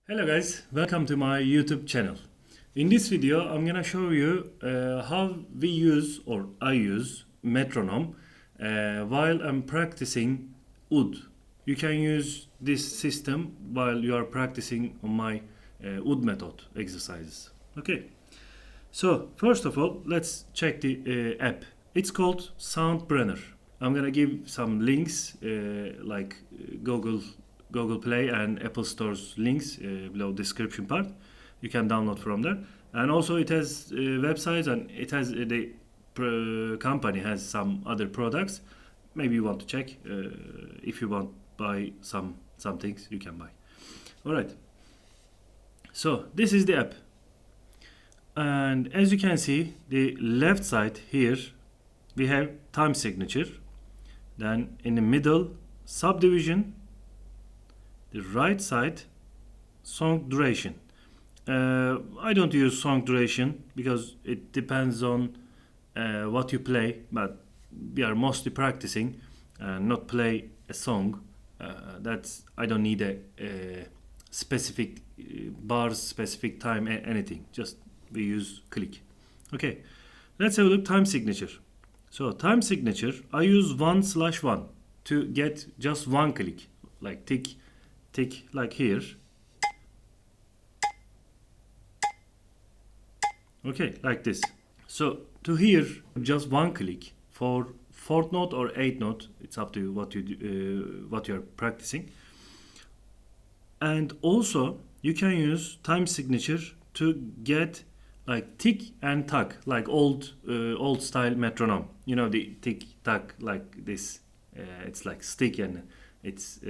Hello guys, welcome to my YouTube channel. In this video I'm gonna show you how we use or I use metronome while I'm practicing Oud. You can use this system while you are practicing on my Oud method exercises. Okay, so first of all let's check the app. It's called Soundbrenner. I'm gonna give some links like Google Play and Apple Store's links below description part. You can download from there. And also it has websites, and it has the company has some other products. Maybe you want to check. If you want buy some things, you can buy. All right. So this is the app. And as you can see, the left side here, we have time signature. Then in the middle, subdivision. The right side, song duration. I don't use song duration because it depends on what you play, but we are mostly practicing and not play a song. I don't need a specific bars, specific time, anything. Just we use click. Okay, let's have a look time signature. So time signature, I use 1/1 to get just one click, like tick like here. Okay, like this. So to hear just one click for fourth note or eighth note, it's up to you what you are practicing. And also you can use time signature to get like tick and tack, like old style metronome. You know, the tick tack like this. It's like stick and it's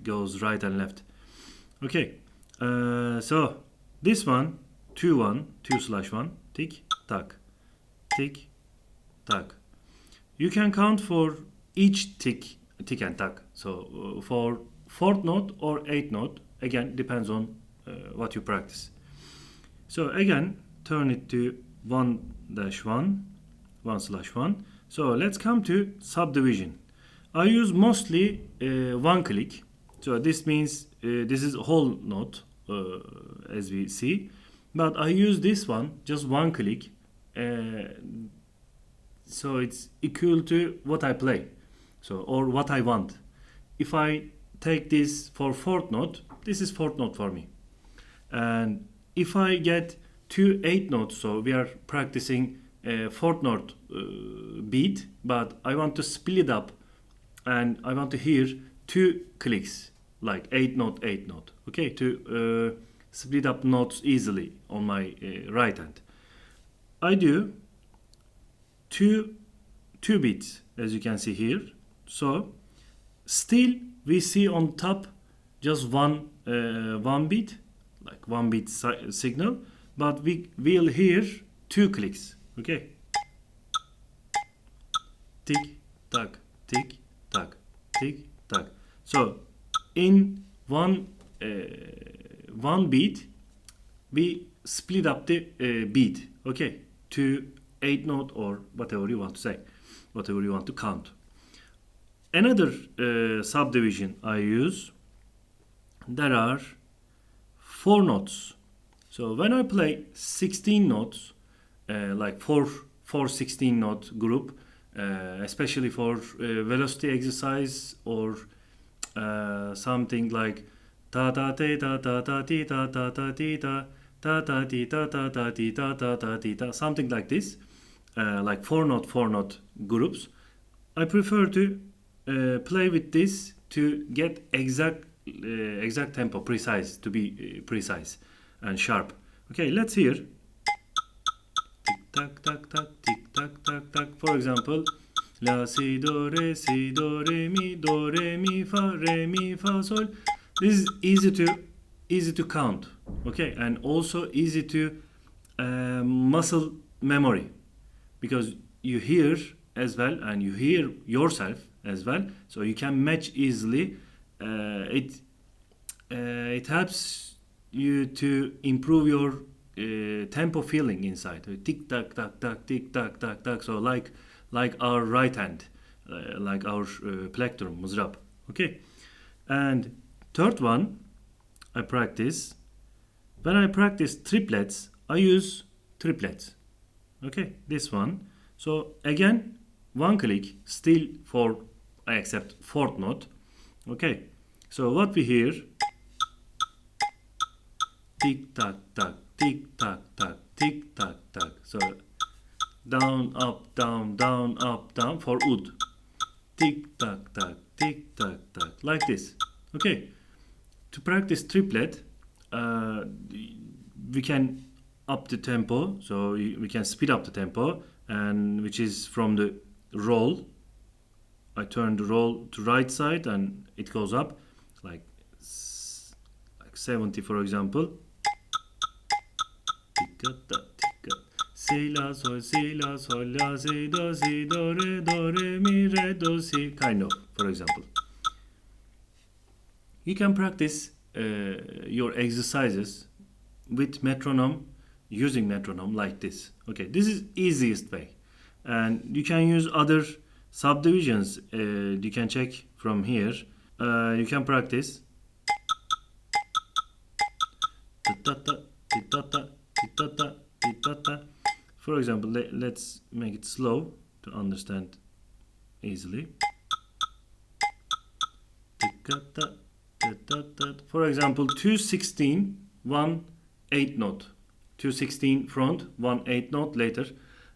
goes right and left. Okay, so this one 2/1 tick tack, you can count for each tick and tack. So for fourth note or eighth note, again depends on what you practice. So again turn it to 1/1. So let's come to subdivision. I use mostly one click. So this means this is a whole note as we see. But I use this one, just one click. So it's equal to what I play. So or what I want. If I take this for fourth note, this is fourth note for me. And if I get 2 8 notes, so we are practicing fourth note beat, but I want to split up and I want to hear 2 clicks, like 8 note, okay, to split up notes easily on my right hand. I do two beats, as you can see here. So still we see on top just one beat, like one beat signal, but we will hear 2 clicks, okay? Tick tack, tick tack, tick tack. So in one beat we split up the beat, okay, to 8 note or whatever you want to say, whatever you want to count. Another subdivision I use, there are 4 notes. So when I play 16 notes, like 4 16 note group, especially for velocity exercise or something like ta ta te ta ta ta ti ta ta ta ti ta ta ta ti ta ta ta ti ta ta ta ti ta, something like this, like 4 note groups. I prefer to play with this to get exact tempo, precise, to be precise and sharp. Okay, let's hear tick tack tack tack, tick tack tack tack. For example, la si do re mi fa sol. This is easy to count, okay, and also easy to muscle memory, because you hear as well and you hear yourself as well, so you can match easily. It helps you to improve your tempo feeling inside. Tick tack tack tack, tick tack tack tack. So like our right hand, like our plectrum, mızrap. Okay, and third one, I practice. When I practice triplets, I use triplets. Okay, this one. So again, one click, still for, I accept fourth note. Okay, so what we hear, tick tock tock, tick tock tock, tick tock tock. So down, up, down for Oud. Tick tock tock, tick tock tock, like this. Okay, to practice triplet, we can up the tempo, so we can speed up the tempo, and which is from the roll. I turn the roll to right side and it goes up like 70, for example. Si la sol la si do re mi re do si, kind of, for example. You can practice your exercises with metronome, using metronome like this. Okay, this is easiest way, and you can use other subdivisions. You can check from here. You can practice. For example, let's make it slow to understand easily. For example, 216, 1 8 note. 216 front, 1 8 note later.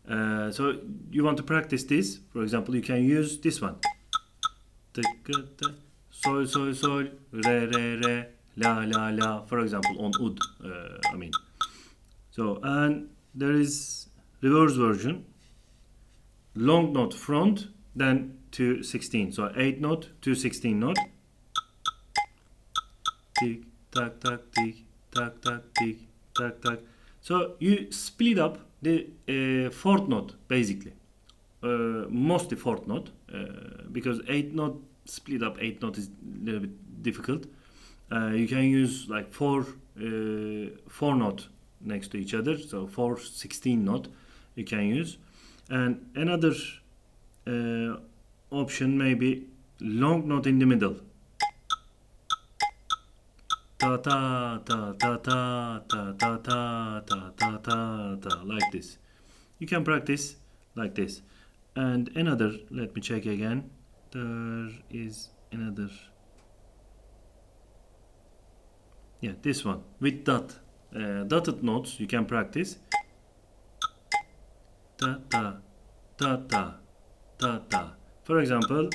So you want to practice this. For example, you can use this one. Sol, sol, sol, re, la. For example, on Oud, I mean. So, and there is reverse version. Long note front, then 216. So 8 note, 216 note. Tick, tack, tack, tick, tack, tack, tick, tack, tack. So you split up the fourth note basically, mostly fourth note, because 8 note split up 8 note is a little bit difficult. You can use like four note next to each other, so 4/16 note you can use, and another option maybe long note in the middle. Ta ta ta ta ta ta ta ta ta ta ta ta, like this. You can practice like this. And another, let me check again. There is another. Yeah, this one with dotted notes. You can practice. Ta ta ta ta ta ta. For example,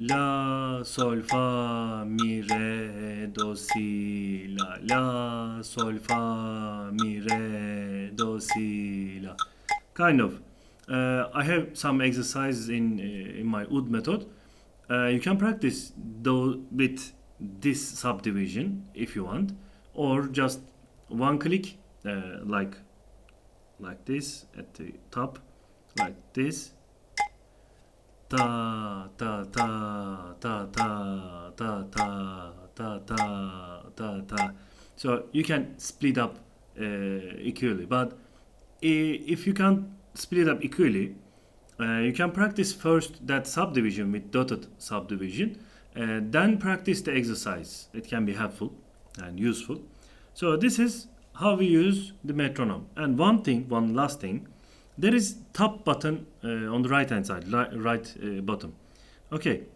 la sol fa mi re do si la sol fa mi re do si la, kind of. I have some exercises in my Oud method. You can practice though with this subdivision if you want, or just one click, like this at the top, like this. Ta ta ta ta ta ta ta ta ta ta ta. So you can split up equally, but if you can't split up equally, you can practice first that subdivision with dotted subdivision, then practice the exercise. It can be helpful and useful. So this is how we use the metronome. And one last thing, there is top button on the right hand side, right bottom. Okay,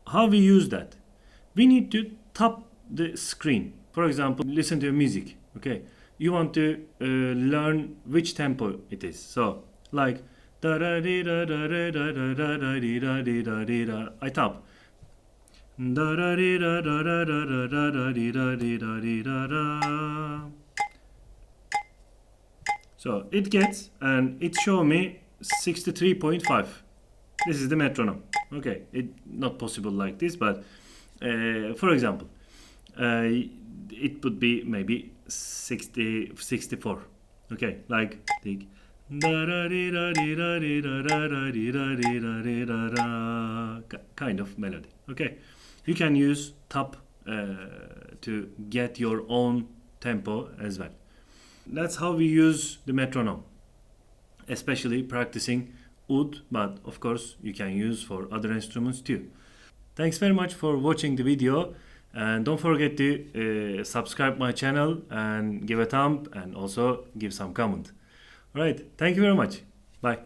how we use that? We need to tap the screen. For example, listen to music. Okay, you want to learn which tempo it is. So like I tap. So it gets, and it show me 63.5. This is the metronome. Okay, it not possible like this, but for example, it would be maybe 64. Okay, like the kind of melody. Okay, you can use tap to get your own tempo as well. That's how we use the metronome, especially practicing Oud, but of course you can use for other instruments too. Thanks very much for watching the video. And don't forget to subscribe my channel and give a thumb and also give some comment. All right, thank you very much. Bye.